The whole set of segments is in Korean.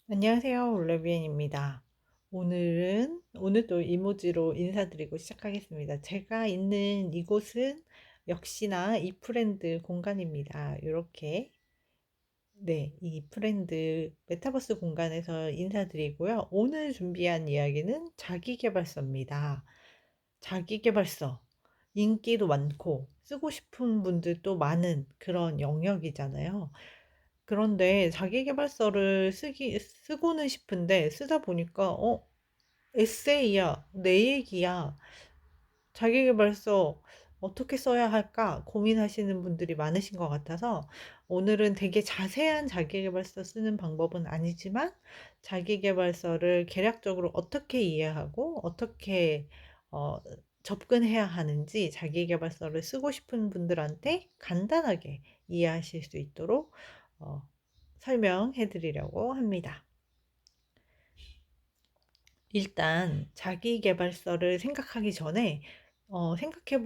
안녕하세요. 올레비엔입니다. 오늘도 이모지로 인사드리고 시작하겠습니다. 제가 있는 이곳은 역시나 이프렌드 공간입니다. 이렇게 네, 이 프렌드 메타버스 공간에서 인사드리고요. 오늘 준비한 이야기는 자기계발서입니다. 자기계발서 인기도 많고 쓰고 싶은 분들도 많은 그런 영역이잖아요. 그런데 자기계발서를 쓰고는 싶은데 쓰다 보니까 에세이야, 내 얘기야. 자기계발서 어떻게 써야 할까 고민하시는 분들이 많으신 것 같아서 오늘은 되게 자세한 자기계발서 쓰는 방법은 아니지만 자기계발서를 개략적으로 어떻게 이해하고 어떻게 어, 접근해야 하는지 자기계발서를 쓰고 싶은 분들한테 간단하게 이해하실 수 있도록 어, 설명해 드리려고 합니다. 일단 자기계발서를 생각하기 전에 생각해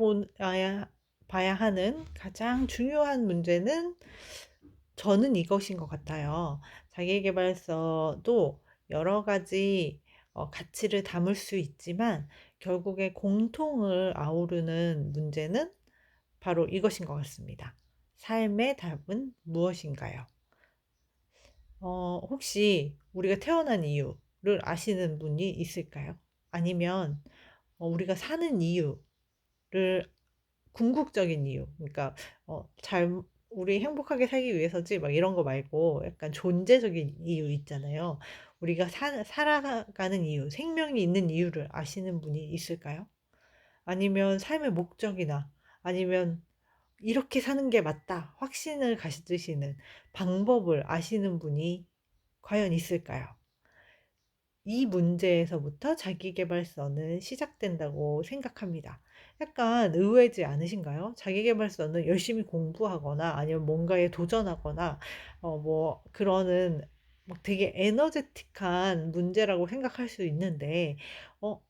봐야 하는 가장 중요한 문제는 저는 이것인 것 같아요. 자기계발서도 여러 가지 가치를 담을 수 있지만 결국에 공통을 아우르는 문제는 바로 이것인 것 같습니다. 삶의 답은 무엇인가요? 혹시 우리가 태어난 이유를 아시는 분이 있을까요? 아니면 우리가 사는 이유를 궁극적인 이유, 그러니까 우리 행복하게 살기 위해서지 막 이런 거 말고 약간 존재적인 이유 있잖아요. 우리가 살아가는 이유, 생명이 있는 이유를 아시는 분이 있을까요? 아니면 삶의 목적이나 아니면 이렇게 사는 게 맞다, 확신을 가지시는 방법을 아시는 분이 과연 있을까요? 이 문제에서부터 자기계발서는 시작된다고 생각합니다. 약간 의외지 않으신가요? 자기계발서는 열심히 공부하거나 아니면 뭔가에 도전하거나 그러는 막 되게 에너제틱한 문제라고 생각할 수 있는데 어,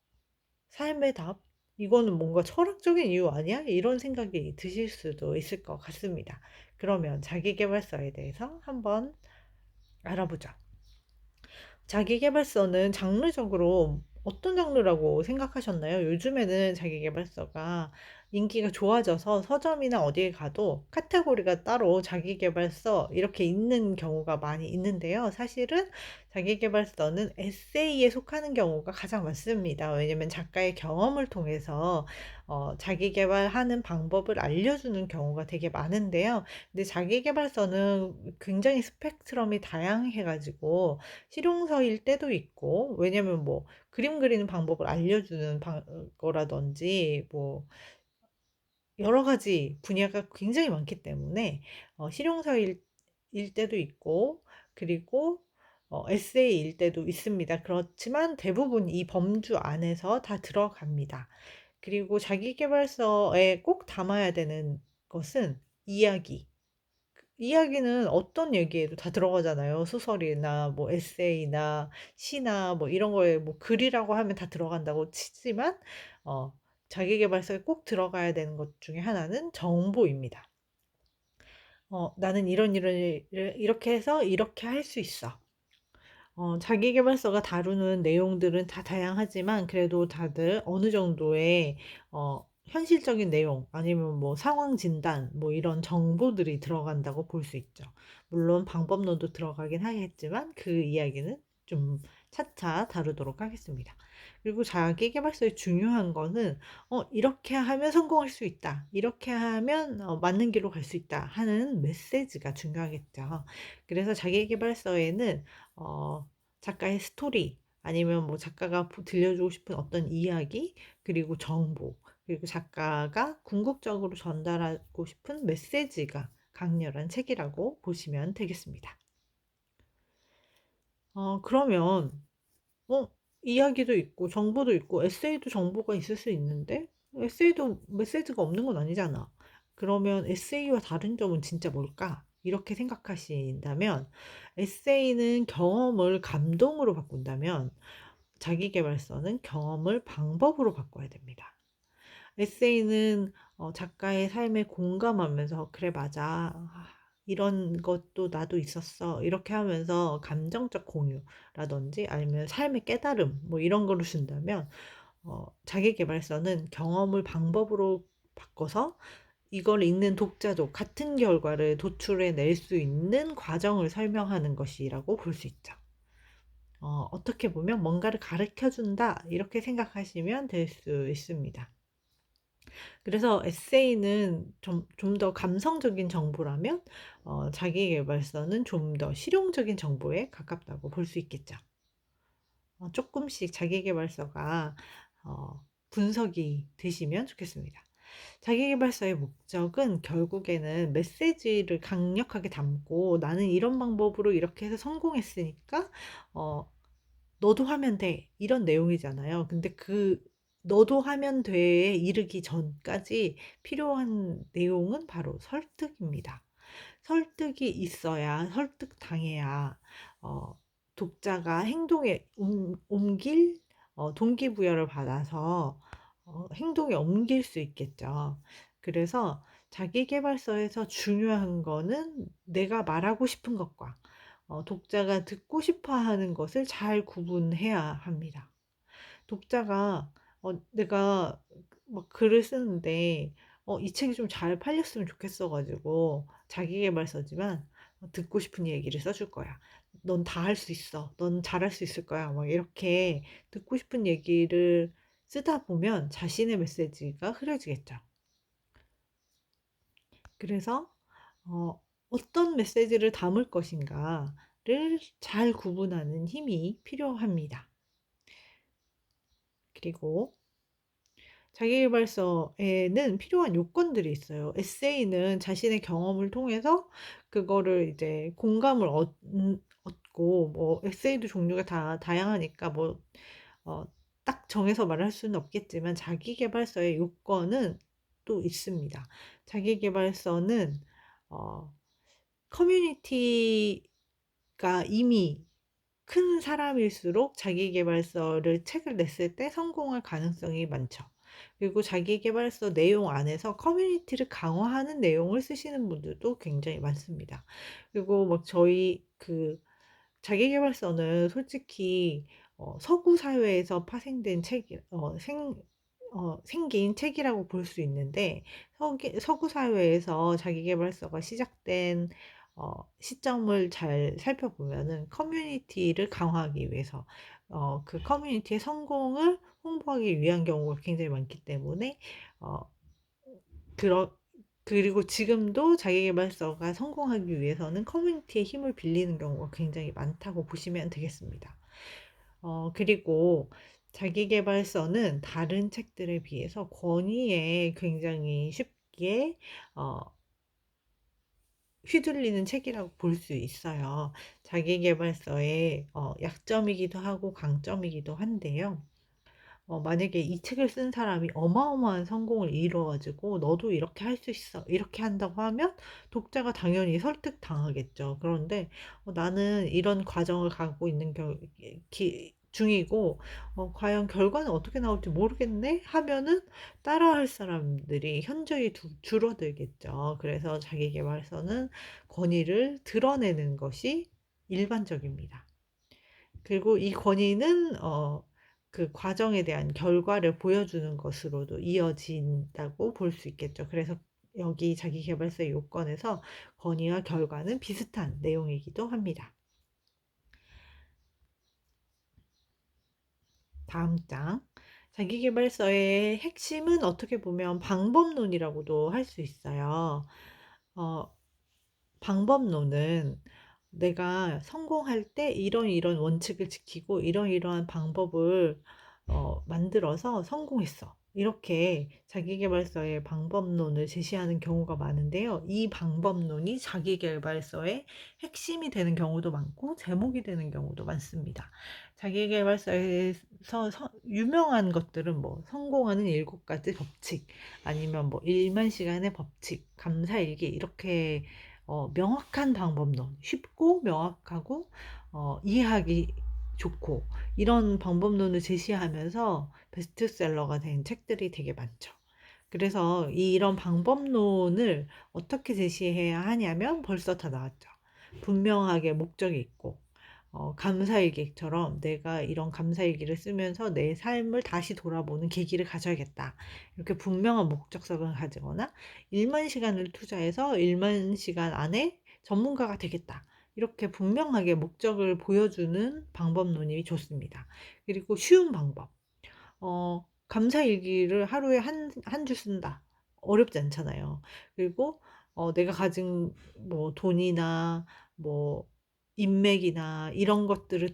삶의 답? 이거는 뭔가 철학적인 이유 아니야? 이런 생각이 드실 수도 있을 것 같습니다. 그러면 자기계발서에 대해서 한번 알아보죠. 자기계발서는 장르적으로 어떤 장르라고 생각하셨나요? 요즘에는 자기계발서가 인기가 좋아져서 서점이나 어디에 가도 카테고리가 따로 자기계발서 이렇게 있는 경우가 많이 있는데요. 사실은 자기계발서는 에세이에 속하는 경우가 가장 많습니다. 왜냐면 작가의 경험을 통해서 자기계발하는 방법을 알려주는 경우가 되게 많은데요. 근데 자기계발서는 굉장히 스펙트럼이 다양해가지고 실용서일 때도 있고, 왜냐면 뭐 그림 그리는 방법을 알려주는 거라든지 여러 가지 분야가 굉장히 많기 때문에 실용서일 때도 있고, 그리고 에세이일 때도 있습니다. 그렇지만 대부분 이 범주 안에서 다 들어갑니다. 그리고 자기계발서에 꼭 담아야 되는 것은 이야기. 이야기는 어떤 얘기에도 다 들어가잖아요. 소설이나 뭐 에세이나 시나 뭐 이런 거에 뭐 글이라고 하면 다 들어간다고 치지만 어, 자기계발서에 꼭 들어가야 되는 것 중에 하나는 정보입니다. 나는 이런 일을 이렇게 해서 이렇게 할 수 있어. 자기계발서가 다루는 내용들은 다 다양하지만 그래도 다들 어느 정도의 현실적인 내용 아니면 뭐 상황 진단 뭐 이런 정보들이 들어간다고 볼 수 있죠. 물론 방법론도 들어가긴 하겠지만 그 이야기는 좀 차차 다루도록 하겠습니다. 그리고 자기계발서의 중요한 거는 이렇게 하면 성공할 수 있다. 이렇게 하면 맞는 길로 갈 수 있다 하는 메시지가 중요하겠죠. 그래서 자기계발서에는 작가의 스토리 아니면 뭐 작가가 들려주고 싶은 어떤 이야기 그리고 정보 그리고 작가가 궁극적으로 전달하고 싶은 메시지가 강렬한 책이라고 보시면 되겠습니다. 그러면 어, 이야기도 있고 정보도 있고 에세이도 정보가 있을 수 있는데 에세이도 메시지가 없는 건 아니잖아. 그러면 에세이와 다른 점은 진짜 뭘까? 이렇게 생각하신다면 에세이는 경험을 감동으로 바꾼다면 자기계발서는 경험을 방법으로 바꿔야 됩니다. 에세이는 작가의 삶에 공감하면서 그래 맞아. 이런 것도 나도 있었어." 이렇게 하면서 감정적 공유라든지 아니면 삶의 깨달음 뭐 이런 거를 준다면 자기계발서는 경험을 방법으로 바꿔서 이걸 읽는 독자도 같은 결과를 도출해 낼 수 있는 과정을 설명하는 것이라고 볼 수 있죠. 어떻게 보면 '뭔가를 가르쳐 준다.' 이렇게 생각하시면 될 수 있습니다. 그래서 에세이는 좀 더 감성적인 정보라면 자기계발서는 좀 더 실용적인 정보에 가깝다고 볼 수 있겠죠. 쪼끔씩 자기계발서가 분석이 되시면 좋겠습니다. 자기계발서의 목적은 결국에는 메시지를 강력하게 담고 "나는 이런 방법으로 이렇게 해서 성공했으니까 어 너도 하면 돼." 이런 내용이잖아요. 근데 그 "너도 하면 돼."에 이르기 전까지 필요한 내용은 바로 설득입니다. 설득이 있어야 설득당해야 어 독자가 행동에 옮길 동기부여를 받아서 행동에 옮길 수 있겠죠. 그래서 자기계발서에서 중요한 거는 내가 말하고 싶은 것과 독자가 듣고 싶어 하는 것을 잘 구분해야 합니다. 독자가 내가 막 글을 쓰는데 이 책이 좀 잘 팔렸으면 좋겠어 가지고 자기계발서지만 듣고 싶은 얘기를 써줄 거야. "넌 다 할 수 있어. 넌 잘할 수 있을 거야." 막 이렇게 듣고 싶은 얘기를 쓰다 보면 자신의 메시지가 흐려지겠죠. 그래서 어 어떤 메시지를 담을 것인가를 잘 구분하는 힘이 필요합니다. 그리고 자기계발서에는 필요한 요건들이 있어요. 에세이는 자신의 경험을 통해서 그거를 이제 공감을 얻고 뭐 에세이도 종류가 다 다양하니까 뭐 딱 정해서 말할 수는 없겠지만 자기계발서의 요건은 또 있습니다. 자기계발서는 어 커뮤니티가 이미 큰 사람일수록 자기계발서를 책을 냈을 때 성공할 가능성이 많죠. 그리고 자기계발서 내용 안에서 커뮤니티를 강화하는 내용을 쓰시는 분들도 굉장히 많습니다. 그리고 막 저희 자기계발서는 솔직히 서구 사회에서 파생된 책이 생긴 책이라고 볼 수 있는데 서구 사회에서 자기계발서가 시작된 시점을 잘 살펴보면은 커뮤니티를 강화하기 위해서 그 커뮤니티의 성공을 홍보하기 위한 경우가 굉장히 많기 때문에 어 그러 그리고 지금도 자기계발서가 성공하기 위해서는 커뮤니티의 힘을 빌리는 경우가 굉장히 많다고 보시면 되겠습니다. 그리고 자기계발서는 다른 책들에 비해서 권위에 굉장히 쉽게 어 휘둘리는 책이라고 볼 수 있어요. 자기계발서의 약점이기도 하고 강점이기도 한데요. 만약에 이 책을 쓴 사람이 어마어마한 성공을 이뤄 가지고 "너도 이렇게 할 수 있어." 이렇게 한다고 하면 독자가 당연히 설득당하겠죠. 그런데 나는 이런 과정을 가고 있는 겨 기 중이고 과연 결과는 어떻게 나올지 모르겠네." 하면은 따라할 사람들이 현저히 줄어들겠죠. 그래서 자기계발서는 권위를 드러내는 것이 일반적입니다. 그리고 이 권위는 그 과정에 대한 결과를 보여주는 것으로도 이어진다고 볼 수 있겠죠. 그래서 여기 자기계발서의 요건에서 권위와 결과는 비슷한 내용이기도 합니다. 다음 장. 자기계발서의 핵심은 어떻게 보면 방법론이라고도 할 수 있어요. 어 방법론은 내가 성공할 때 이런 이런 원칙을 지키고 이러이러한 방법을 만들어서 성공했어. 이렇게 자기계발서의 방법론을 제시하는 경우가 많은데요. 이 방법론이 자기계발서의 핵심이 되는 경우도 많고 제목이 되는 경우도 많습니다. 자기계발서에서 유명한 것들은 뭐 성공하는 7가지 법칙 아니면 뭐 1만 시간의 법칙, 감사일기 이렇게 명확한 방법론, 쉽고 명확하고 이해하기 좋고 이런 방법론을 제시하면서 베스트셀러가 된 책들이 되게 많죠. 그래서 이런 방법론을 어떻게 제시해야 하냐면 벌써 다 나왔죠. 분명하게 목적이 있고, 감사일기처럼 내가 이런 감사일기를 쓰면서 내 삶을 다시 돌아보는 계기를 가져야겠다. 이렇게 분명한 목적성을 가지거나 1만 시간을 투자해서 1만 시간 안에 전문가가 되겠다. 이렇게 분명하게 목적을 보여주는 방법론이 좋습니다. 그리고 쉬운 방법. 감사일기를 하루에 한 줄 쓴다. 어렵지 않잖아요. 그리고 내가 가진 뭐 돈이나 뭐 인맥이나 이런 것들을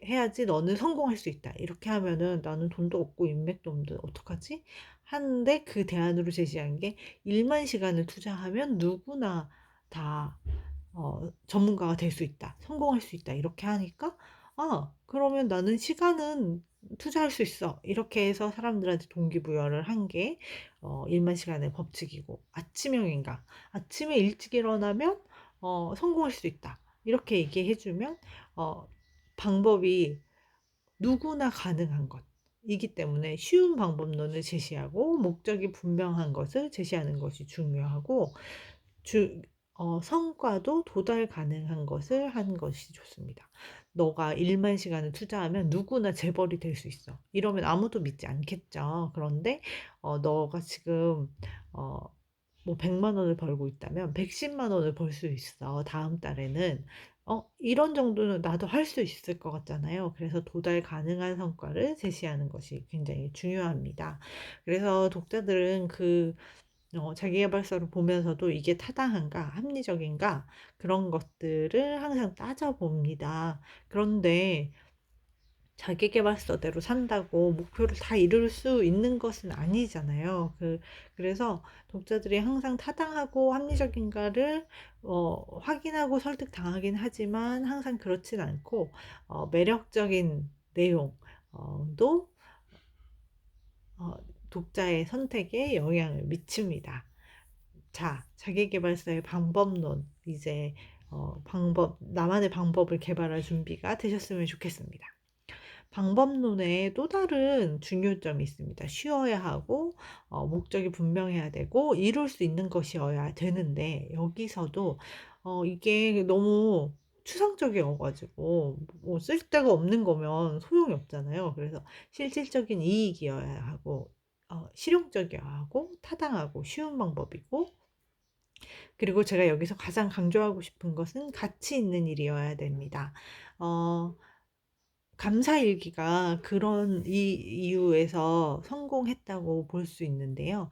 해야지 너는 성공할 수 있다. 이렇게 하면은 나는 돈도 없고 인맥도 없는데 어떡하지? 하는데 그 대안으로 제시한 게 1만 시간을 투자하면 누구나 다 전문가가 될 수 있다. 성공할 수 있다. 이렇게 하니까, 아, 그러면 나는 시간은 투자할 수 있어. 이렇게 해서 사람들한테 동기부여를 한 게, 1만 시간의 법칙이고, 아침형 인간. 아침에 일찍 일어나면, 성공할 수 있다. 이렇게 얘기해주면, 어, 방법이 누구나 가능한 것이기 때문에 쉬운 방법론을 제시하고, 목적이 분명한 것을 제시하는 것이 중요하고, 주 성과도 도달 가능한 것을 하는 것이 좋습니다. "너가 1만 시간을 투자하면 누구나 재벌이 될 수 있어." 이러면 아무도 믿지 않겠죠. 그런데 너가 지금 어 뭐 100만 원을 벌고 있다면 110만 원을 벌 수 있어, 다음 달에는. 이런 정도는 나도 할 수 있을 것 같잖아요. 그래서 도달 가능한 성과를 제시하는 것이 굉장히 중요합니다. 그래서 독자들은 자기계발서를 보면서도 이게 타당한가, 합리적인가, 그런 것들을 항상 따져봅니다. 그런데 자기계발서대로 산다고 목표를 다 이룰 수 있는 것은 아니잖아요. 그래서 독자들이 항상 타당하고 합리적인가를 확인하고 설득당하긴 하지만 항상 그렇진 않고, 매력적인 내용도 독자의 선택에 영향을 미칩니다. 자, 자기계발서의 방법론, 이제 나만의 방법을 개발할 준비가 되셨으면 좋겠습니다. 방법론에 또 다른 중요점이 있습니다. 쉬워야 하고, 목적이 분명해야 되고, 이룰 수 있는 것이어야 되는데, 여기서도 이게 너무 추상적이어가지고, 뭐 쓸데가 없는 거면 소용이 없잖아요. 그래서 실질적인 이익이어야 하고, 실용적이어야 하고, 타당하고, 쉬운 방법이고, 그리고 제가 여기서 가장 강조하고 싶은 것은 가치 있는 일이어야 됩니다. 어, 감사일기가 그런 이유에서 성공했다고 볼 수 있는데요.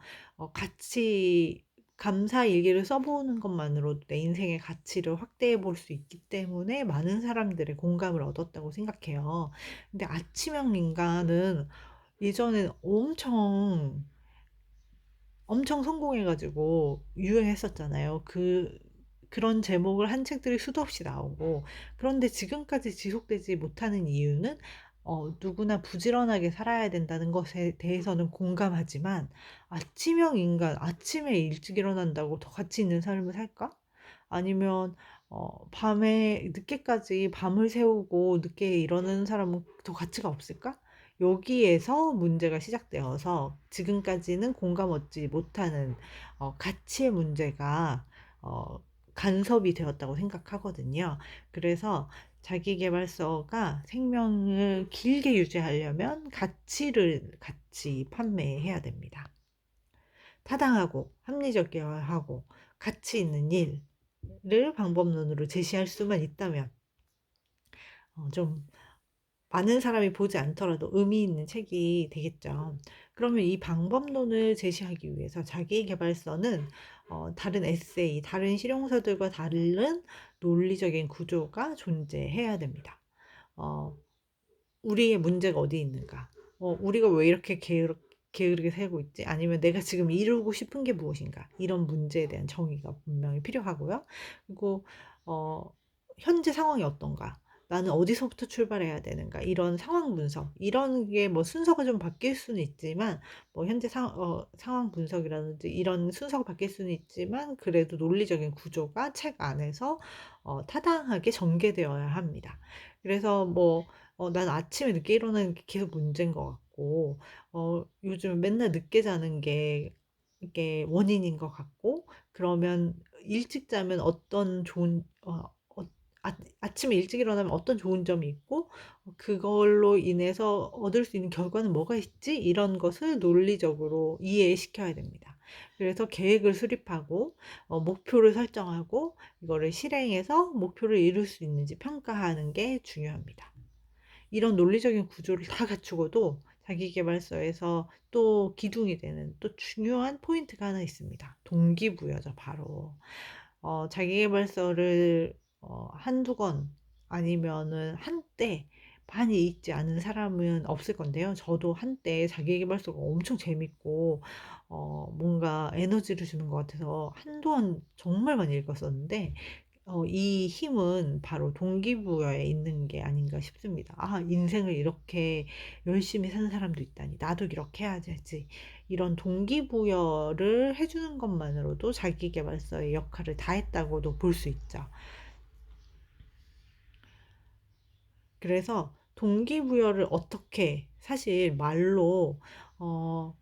감사일기를 써보는 것만으로도 내 인생의 가치를 확대해 볼 수 있기 때문에 많은 사람들의 공감을 얻었다고 생각해요. 근데 아침형 인간은 예전엔 엄청 성공해가지고 유행했었잖아요. 그런 제목을 한 책들이 수도 없이 나오고. 그런데 지금까지 지속되지 못하는 이유는, 누구나 부지런하게 살아야 된다는 것에 대해서는 공감하지만, 아침형 인간, 아침에 일찍 일어난다고 더 가치 있는 삶을 살까? 아니면, 밤에 늦게까지 밤을 새우고 늦게 일어나는 사람은 더 가치가 없을까? 여기에서 문제가 시작되어서 지금까지는 공감 얻지 못하는 가치의 문제가 어, 간섭이 되었다고 생각하거든요. 그래서 자기계발서가 생명을 길게 유지하려면 가치를 같이 판매해야 됩니다. 타당하고 합리적이어야 하고 가치 있는 일을 방법론으로 제시할 수만 있다면 좀 많은 사람이 보지 않더라도 의미 있는 책이 되겠죠. 그러면 이 방법론을 제시하기 위해서 자기계발서는 다른 에세이, 다른 실용서들과 다른 논리적인 구조가 존재해야 됩니다. 어, 우리의 문제가 어디 있는가? 우리가 왜 이렇게 게으르게 살고 있지? 아니면 내가 지금 이루고 싶은 게 무엇인가? 이런 문제에 대한 정의가 분명히 필요하고요. 그리고 어, 현재 상황이 어떤가? 나는 어디서부터 출발해야 되는가? 이런 상황 분석, 이런 게 뭐 순서가 좀 바뀔 수는 있지만, 뭐 현재 상황 분석이라든지 이런 순서가 바뀔 수는 있지만, 그래도 논리적인 구조가 책 안에서 타당하게 전개되어야 합니다. 그래서 뭐 난 아침에 늦게 일어나는 게 계속 문제인 것 같고, 요즘 맨날 늦게 자는 게 이게 원인인 것 같고, 그러면 일찍 자면 어떤 좋은 아침에 일찍 일어나면 어떤 좋은 점이 있고, 그걸로 인해서 얻을 수 있는 결과는 뭐가 있지? 이런 것을 논리적으로 이해시켜야 됩니다. 그래서 계획을 수립하고 목표를 설정하고 이거를 실행해서 목표를 이룰 수 있는지 평가하는 게 중요합니다. 이런 논리적인 구조를 다 갖추고도 자기계발서에서 또 기둥이 되는 또 중요한 포인트가 하나 있습니다. 동기부여죠, 바로. 자기계발서를 한두 권 아니면은 한때 많이 읽지 않은 사람은 없을 건데요. 저도 한때 자기계발서가 엄청 재밌고 뭔가 에너지를 주는 것 같아서 한동안 정말 많이 읽었었는데, 이 힘은 바로 동기부여에 있는 게 아닌가 싶습니다. 아, 인생을 이렇게 열심히 사는 사람도 있다니. 나도 이렇게 해야지. 이런 동기부여를 해주는 것만으로도 자기계발서의 역할을 다했다고도 볼 수 있죠. 그래서 동기부여를 어떻게, 사실 말로, 어,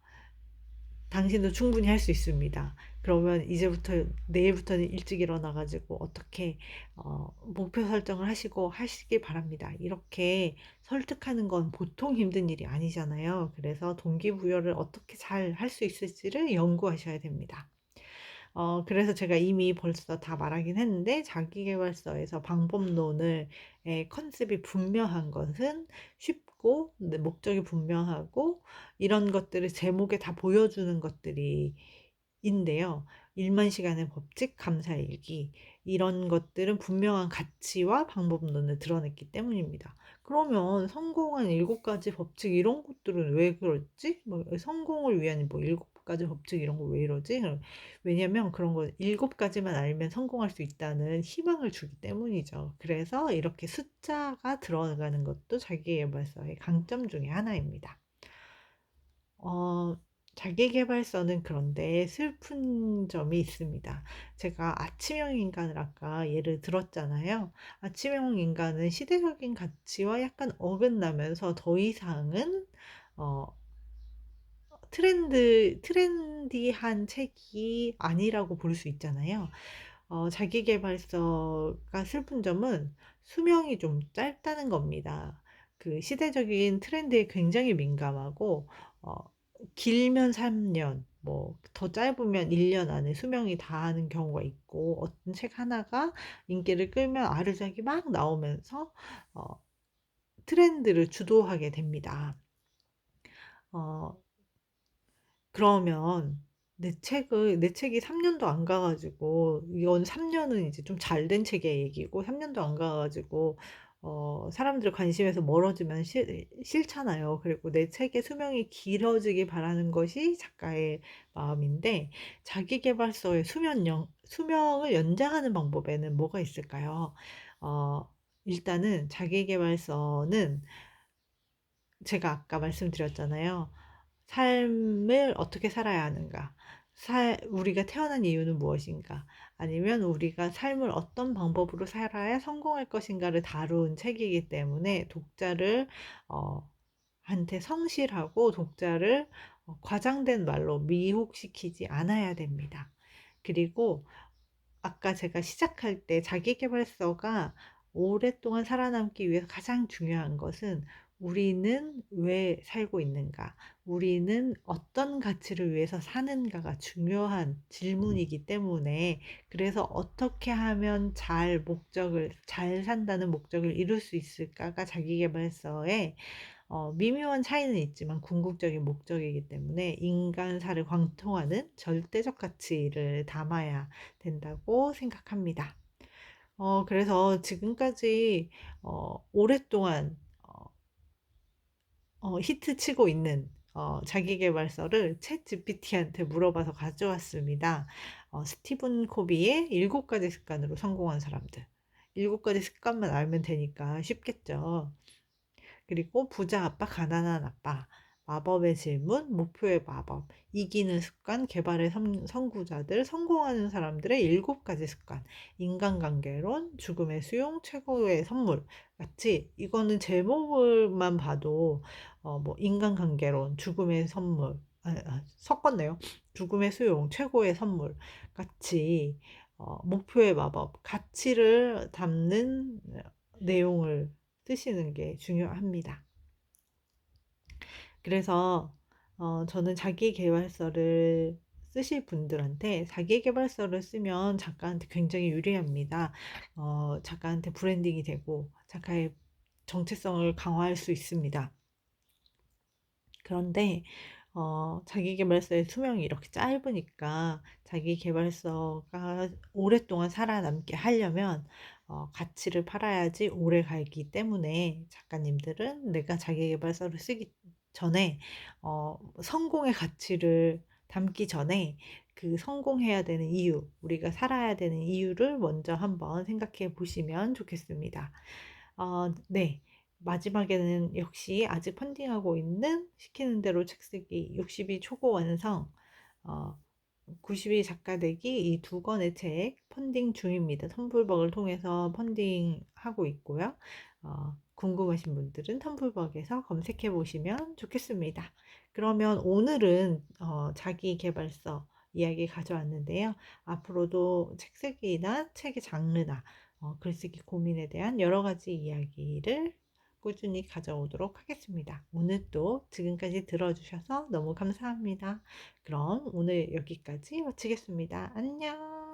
당신도 충분히 할 수 있습니다. 그러면 이제부터 내일부터는 일찍 일어나 가지고 어떻게 목표 설정을 하시고 하시길 바랍니다. 이렇게 설득하는 건 보통 힘든 일이 아니잖아요. 그래서 동기부여를 어떻게 잘 할 수 있을지를 연구하셔야 됩니다. 그래서 제가 이미 벌써 다 말하긴 했는데, 자기계발서에서 방법론을 컨셉이 분명한 것은 쉽고 네, 목적이 분명하고 이런 것들을 제목에 다 보여주는 것들이 인데요. 1만 시간의 법칙, 감사일기, 이런 것들은 분명한 가치와 방법론을 드러냈기 때문입니다. 그러면 성공한 7가지 법칙 이런 것들은 왜 그렇지? 뭐 성공을 위한 뭐 7가지 법칙 이런 거 왜 이러지? 왜냐면 그런 거 7가지만 알면 성공할 수 있다는 희망을 주기 때문이죠. 그래서 이렇게 숫자가 들어가는 것도 자기계발서의 강점 중에 하나입니다. 어, 자기계발서는 그런데 슬픈 점이 있습니다. 제가 아침형 인간을 아까 예를 들었잖아요. 아침형 인간은 시대적인 가치와 약간 어긋나면서 더 이상은 어, 트렌디한 책이 아니라고 볼 수 있잖아요. 자기계발서가 슬픈 점은 수명이 좀 짧다는 겁니다. 그 시대적인 트렌드에 굉장히 민감하고, 어, 길면 3년, 뭐, 더 짧으면 1년 안에 수명이 다하는 경우가 있고, 어떤 책 하나가 인기를 끌면 아르작이 막 나오면서, 어, 트렌드를 주도하게 됩니다. 어, 그러면 내 책이 3년도 안 가가지고, 이건 3년은 이제 좀 잘 된 책의 얘기고, 3년도 안 가가지고, 사람들 관심에서 멀어지면 싫잖아요. 그리고 내 책의 수명이 길어지길 바라는 것이 작가의 마음인데, 자기계발서의 수명을 연장하는 방법에는 뭐가 있을까요? 어, 일단은 자기계발서는 제가 아까 말씀드렸잖아요. 삶을 어떻게 살아야 하는가? 우리가 태어난 이유는 무엇인가? 아니면 우리가 삶을 어떤 방법으로 살아야 성공할 것인가를 다룬 책이기 때문에 독자를 어, 한테 성실하고 독자를 과장된 말로 미혹시키지 않아야 됩니다. 그리고 아까 제가 시작할 때 자기계발서가 오랫동안 살아남기 위해서 가장 중요한 것은 우리는 왜 살고 있는가? 우리는 어떤 가치를 위해서 사는가가 중요한 질문이기 때문에, 그래서 어떻게 하면 잘 산다는 목적을 이룰 수 있을까가 자기계발서의 미묘한 차이는 있지만 궁극적인 목적이기 때문에 인간사를 관통하는 절대적 가치를 담아야 된다고 생각합니다. 그래서 지금까지 오랫동안 히트치고 있는 자기계발서를 챗 GPT한테 물어봐서 가져왔습니다. 스티븐 코비의 7가지 습관으로 성공한 사람들. 7가지 습관만 알면 되니까 쉽겠죠. 그리고 부자 아빠, 가난한 아빠, 마법의 질문, 목표의 마법, 이기는 습관, 개발의 선구자들, 성공하는 사람들의 7가지 습관, 인간관계론, 죽음의 수용, 최고의 선물 같이, 이거는 제목을만 봐도 뭐 인간관계론, 죽음의 선물, 섞었네요. 죽음의 수용, 최고의 선물 같이 목표의 마법, 가치를 담는 내용을 쓰시는 게 중요합니다. 그래서 저는 자기계발서를 쓰실 분들한테 자기계발서를 쓰면 작가한테 굉장히 유리합니다. 작가한테 브랜딩이 되고 작가의 정체성을 강화할 수 있습니다. 그런데 자기계발서의 수명이 이렇게 짧으니까 자기계발서가 오랫동안 살아남게 하려면 가치를 팔아야지 오래 가기 때문에 작가님들은 내가 자기계발서를 쓰기 전에 성공의 가치를 담기 전에 그 성공해야 되는 이유, 우리가 살아야 되는 이유를 먼저 한번 생각해 보시면 좋겠습니다. 네. 마지막에는 역시 아직 펀딩하고 있는 시키는 대로 책 쓰기, 60이 초고 완성, 어, 90이 작가 되기 이 두 권의 책 펀딩 중입니다. 텀블벅을 통해서 펀딩하고 있고요. 궁금하신 분들은 텀블벅에서 검색해 보시면 좋겠습니다. 그러면 오늘은 자기 계발서 이야기 가져왔는데요. 앞으로도 책 쓰기나 책의 장르나 글쓰기 고민에 대한 여러 가지 이야기를 꾸준히 가져오도록 하겠습니다. 오늘 또 지금까지 들어주셔서 너무 감사합니다. 그럼 오늘 여기까지 마치겠습니다. 안녕!